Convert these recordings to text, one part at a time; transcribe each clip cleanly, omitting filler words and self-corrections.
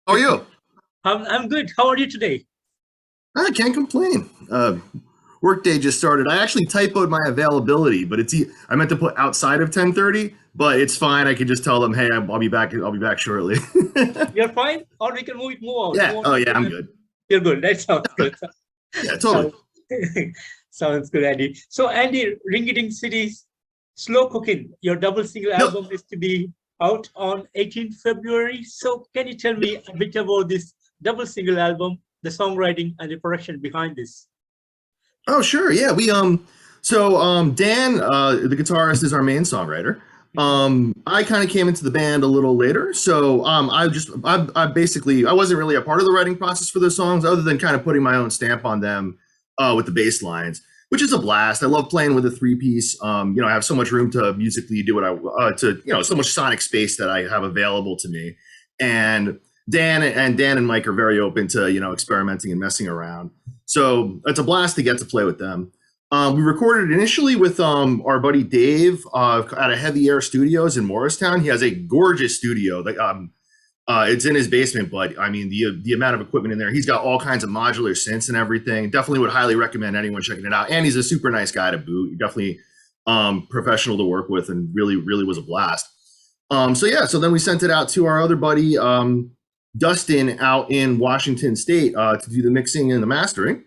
How are you? I'm good. How are you today? I can't complain. Workday just started. I actually typoed my availability, but I meant to put outside of 10:30, but it's fine. I can just tell them, hey, I'll be back. I'll be back shortly. You're fine, or we can move Yeah. on Oh to yeah, I'm the. good. You're good. That sounds good. Yeah, totally. Sounds sounds good, Andy. So, Andy, Rinky Dink City's Slow Cookin, your double single Yep. album is to be out on 18th February. So, can you tell me a bit about this double single album, the songwriting and the production behind this? Oh sure. Yeah. Dan, the guitarist, is our main songwriter. Mhm. I kind of came into the band a little later, so I basically I wasn't really a part of the writing process for those songs, other than kind of putting my own stamp on them with the bass lines, which is a blast. I love playing with a three piece. I have so much room to musically do what so much sonic space that I have available to me, and Dan and Mike are very open to experimenting and messing around. So it's a blast to get to play with them. We recorded initially with our buddy Dave at a Heavy Air Studios in Morristown. He has a gorgeous studio. It's in his basement, but I mean the amount of equipment in there. He's got all kinds of modular synths and everything. Definitely would highly recommend anyone checking it out. And he's a super nice guy to boot. Definitely professional to work with, and really was a blast. So then we sent it out to our other buddy Dustin out in Washington State to do the mixing and the mastering.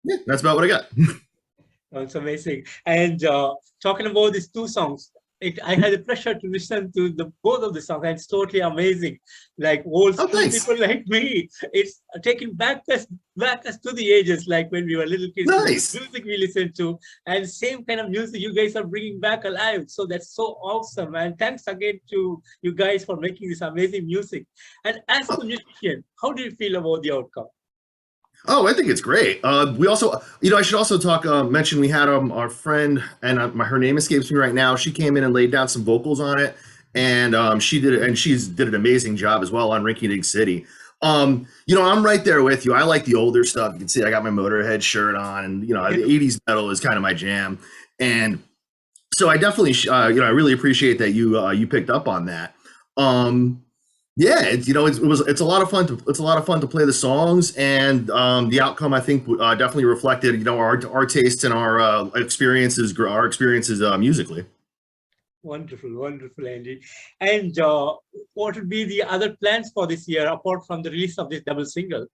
Yeah, that's about what I got. That's amazing. And talking about these two songs, I had the pleasure to listen to the both of the songs, and it's totally amazing. Like old Oh, school thanks. people like me, it's taking back us to the ages, like when we were little kids, the Nice. music we listened to, and same kind of music you guys are bringing back alive. So that's so awesome. And thanks again to you guys for making this amazing music. And as the Oh, musician, how do you feel about the outcome? I think it's great. We also, I should also mention we had our friend, and her name escapes me right now. She came in and laid down some vocals on it, and she's did an amazing job as well on Rinky Dink City. I'm right there with you. I like the older stuff. You can see I got my Motorhead shirt on, and the '80s metal is kind of my jam. And so I definitely, I really appreciate that you picked up on that. Um, yeah, it's a lot of fun to play the songs, and the outcome I think definitely reflected our tastes and our experiences musically. Wonderful, wonderful, Andy. And what would be the other plans for this year apart from the release of this double single?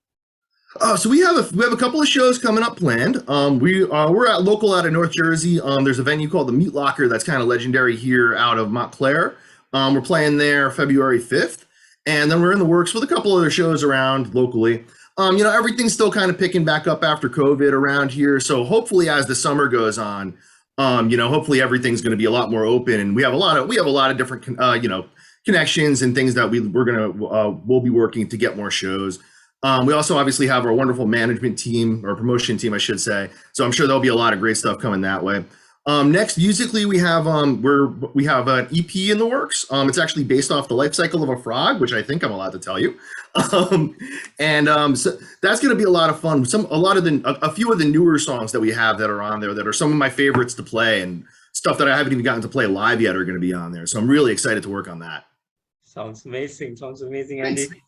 So we have a couple of shows coming up planned. We're out of North Jersey. There's a venue called the Meat Locker that's kind of legendary here out of Montclair. We're playing there February 5th, and then we're in the works with a couple other shows around locally. Everything's still kind of picking back up after COVID around here. So hopefully, as the summer goes on, hopefully everything's going to be a lot more open, and we have a lot of different connections and things that we'll be working to get more shows. We also obviously have our wonderful management team, or promotion team, I should say. So I'm sure there'll be a lot of great stuff coming that way. Next, musically, we have an EP in the works. It's actually based off the life cycle of a frog, which I think I'm allowed to tell you. Um, so that's going to be a lot of fun. A few of the newer songs that we have that are on there that are some of my favorites to play, and stuff that I haven't even gotten to play live yet are going to be on there. So I'm really excited to work on that. Sounds amazing, Thanks. Andy.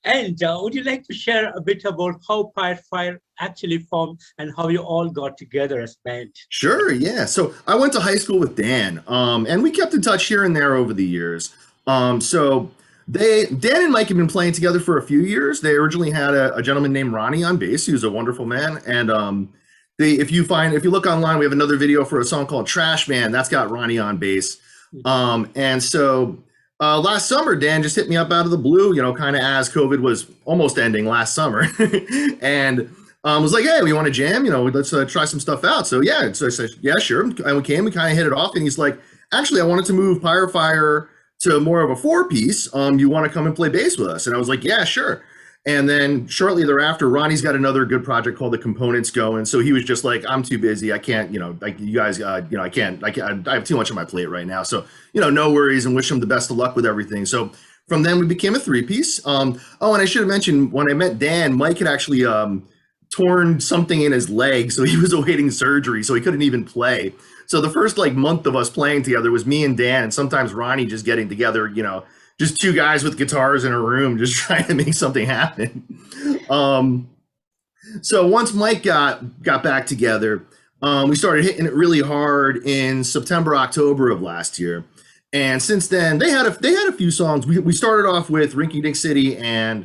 And would you like to share a bit about how Pyre Fyre actually formed and how you all got together as a band? Sure, yeah. So I went to high school with Dan, and we kept in touch here and there over the years. So Dan and Mike have been playing together for a few years. They originally had a gentleman named Ronnie on bass, who's a wonderful man. And if you look online, we have another video for a song called Trash Man. That's got Ronnie on bass. Last summer, Dan just hit me up out of the blue, kind of as COVID was almost ending last summer, and was like, "Hey, we want to jam? Let's try some stuff out." So yeah, so I said, "Yeah, sure." And we kind of hit it off, and he's like, "Actually, I wanted to move Pyre Fyre to more of a four piece. You want to come and play bass with us?" And I was like, "Yeah, sure." And then shortly thereafter, Ronnie's got another good project called The Components going. So he was just like, I'm too busy. I can't, like you guys, I have too much on my plate right now. So, no worries, and wish him the best of luck with everything. So from then we became a three piece. And I should have mentioned when I met Dan, Mike had actually torn something in his leg. So he was awaiting surgery. So he couldn't even play. So the first like month of us playing together was me and Dan, and sometimes Ronnie just getting together, just two guys with guitars in a room just trying to make something happen. So once Mike got back together, we started hitting it really hard in September, October of last year. And since then, they had a few songs. We started off with Rinky Dink City and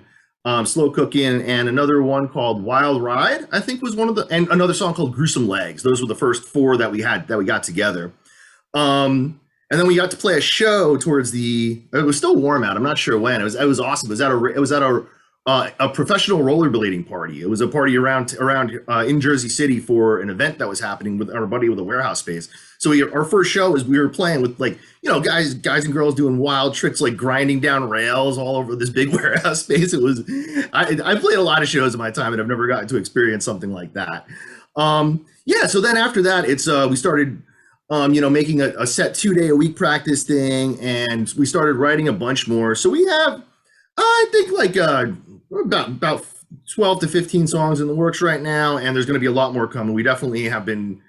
Slow Cookin', and another one called Wild Ride, I think was one of the, and another song called Gruesome Legs. Those were the first four that we got together. And then we got to play a show towards it was still warm out. I'm not sure when. It was awesome. It was at a professional rollerblading party. It was a party around in Jersey City for an event that was happening with our buddy with a warehouse space. So our first show was we were playing with, like, you know, guys and girls doing wild tricks, like grinding down rails all over this big warehouse space. It was, I played a lot of shows in my time, and I've never gotten to experience something like that. Yeah. So then after that, we started, making a set 2-day-a-week practice thing, and we started writing a bunch more. So we have, I think, like about 12 to 15 songs in the works right now, and there's going to be a lot more coming. We definitely have been.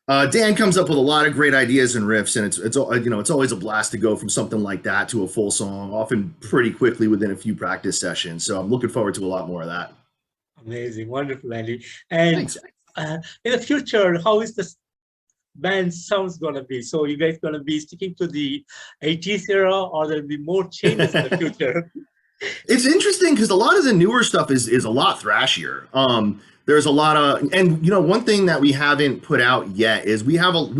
Dan comes up with a lot of great ideas and riffs, and it's always a blast to go from something like that to a full song, often pretty quickly within a few practice sessions. So I'm looking forward to a lot more of that. Amazing, wonderful, Andy. And Thanks. In the future, how is the band sounds gonna be? So you guys gonna be sticking to the 80s era, or there'll be more changes in the future? It's interesting because a lot of the newer stuff is a lot thrashier. There's a lot of, and one thing that we haven't put out yet is we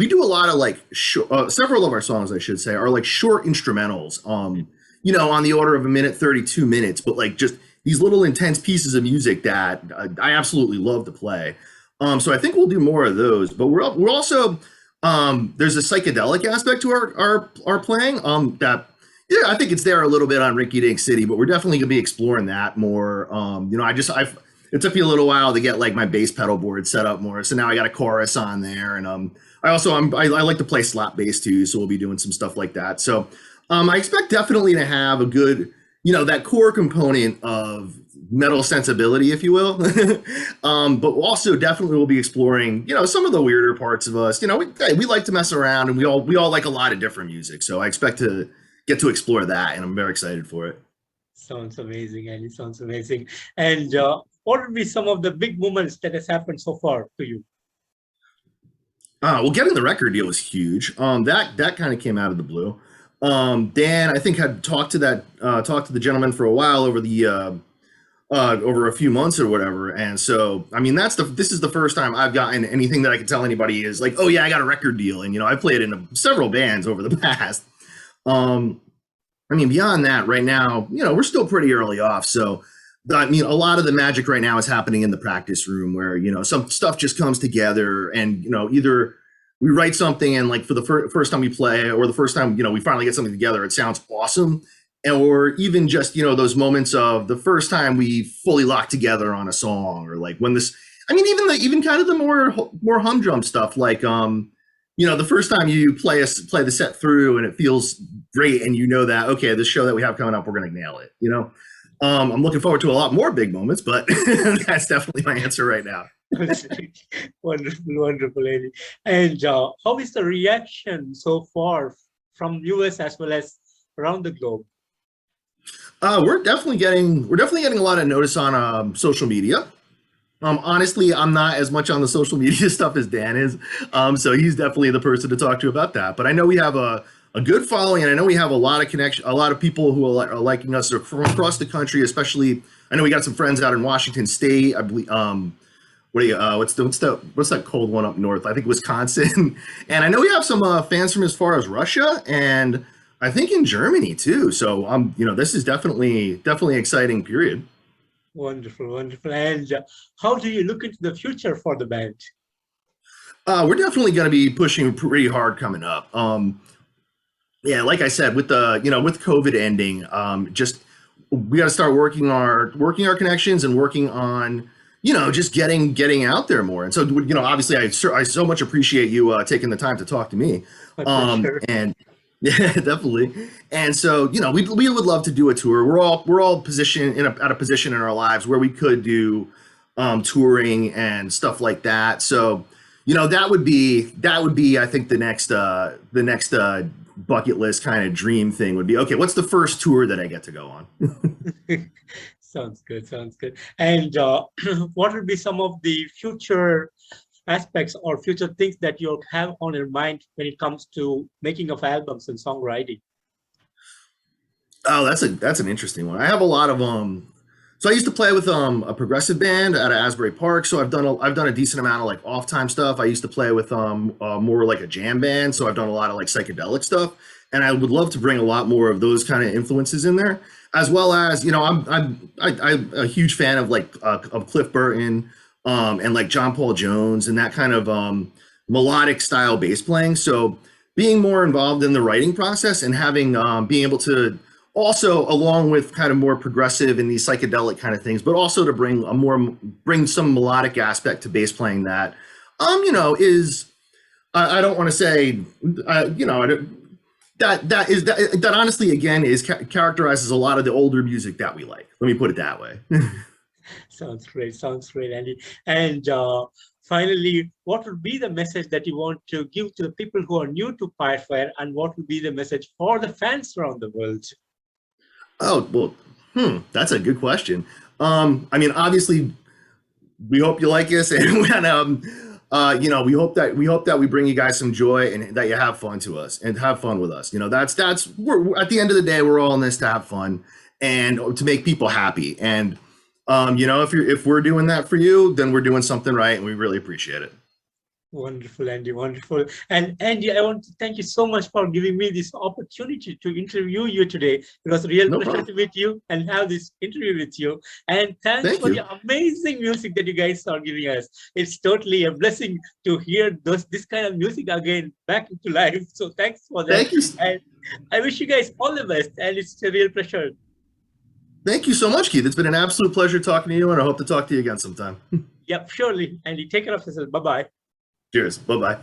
do a lot of, like, several of our songs, I should say, are like short instrumentals. On the order of a minute, 32 minutes, but like just these little intense pieces of music that I absolutely love to play. So I think we'll do more of those, but we're also there's a psychedelic aspect to our playing that. Yeah, I think it's there a little bit on Rinky Dink City, but we're definitely gonna be exploring that more. It took me a little while to get, like, my bass pedal board set up more, so now I got a chorus on there, and I like to play slap bass too, so we'll be doing some stuff like that. So I expect definitely to have a good, that core component of metal sensibility, if you will, but also definitely we'll be exploring, some of the weirder parts of us. We like to mess around, and we all like a lot of different music, so I expect to get to explore that, and I'm very excited for it. Sounds amazing, Andy. Sounds amazing. And what would be some of the big moments that has happened so far to you? Well, getting the record deal was huge. That kind of came out of the blue. Dan, I think, had talked to the gentleman for a while over a few months or whatever, and so I mean this is the first time I've gotten anything that I can tell anybody is like, oh yeah, I got a record deal, and I played in several bands over the past. Beyond that, right now, we're still pretty early off. So, a lot of the magic right now is happening in the practice room where, some stuff just comes together, and, either we write something and, like, for the first time we play, or the first time, we finally get something together, it sounds awesome. Or even just, those moments of the first time we fully lock together on a song, or like when even kind of the more humdrum stuff, like, the first time you play the set through and it feels great, and that, okay, this show that we have coming up, we're going to nail it. I'm looking forward to a lot more big moments, but that's definitely my answer right now. Wonderful, Eddie. And how is the reaction so far from US as well as around the globe? We're definitely getting a lot of notice on social media. Honestly, I'm not as much on the social media stuff as Dan is, so he's definitely the person to talk to about that. But I know we have a good following, and I know we have a lot of people who are liking us from across the country. Especially, I know we got some friends out in Washington State. I believe, what's that cold one up north? I think Wisconsin. And I know we have some fans from as far as Russia, and I think in Germany too. So this is definitely an exciting period. Wonderful, wonderful. And how do you look into the future for the band? We're definitely going to be pushing pretty hard coming up. Yeah, like I said, with with COVID ending, we got to start working our connections and working on just getting out there more. And so obviously I so much appreciate you taking the time to talk to me. Sure. And yeah, definitely. And so, we would love to do a tour. We're all positioned at a position in our lives where we could do touring and stuff like that. So, that would be I think the next bucket list kind of dream thing would be, okay, what's the first tour that I get to go on? Sounds good. Sounds good. And what will be some of the future aspects or future things that you'll have on your mind when it comes to making of albums and songwriting? Oh, that's an interesting one. I have a lot of so I used to play with a progressive band out of Asbury Park, so I've done a decent amount of like off time stuff. I used to play with more like a jam band, so I've done a lot of like psychedelic stuff, and I would love to bring a lot more of those kind of influences in there, as well as, you know, I'm a huge fan of like of Cliff Burton and like John Paul Jones and that kind of melodic style bass playing. So being more involved in the writing process and having being able to also, along with kind of more progressive and these psychedelic kind of things, but also to bring some melodic aspect to bass playing that, you know, is I don't want to say, you know, that honestly again is characterizes a lot of the older music that we like. Let me put it that way. Sounds great. Sounds great, Andy. And finally, what would be the message that you want to give to the people who are new to Pyre Fyre, and what would be the message for the fans around the world? Oh, well, that's a good question. I mean, obviously, we hope you like us, and you know, we hope that we bring you guys some joy and that you have fun to us and have fun with us. You know, we're at the end of the day, we're all in this to have fun and to make people happy. And you know, if we're doing that for you, then we're doing something right, and we really appreciate it. Wonderful, Andy, wonderful. And Andy, I want to thank you so much for giving me this opportunity to interview you today. It was a real pleasure to meet you and have this interview with you. And thanks for the amazing music that you guys are giving us. It's totally a blessing to hear this kind of music again back into life. So thanks for that. Thank you. And I wish you guys all the best. And it's a real pleasure. Thank you so much, Keith. It's been an absolute pleasure talking to you, and I hope to talk to you again sometime. Yep, surely. Andy, take care of yourself. Bye-bye. Cheers. Bye-bye.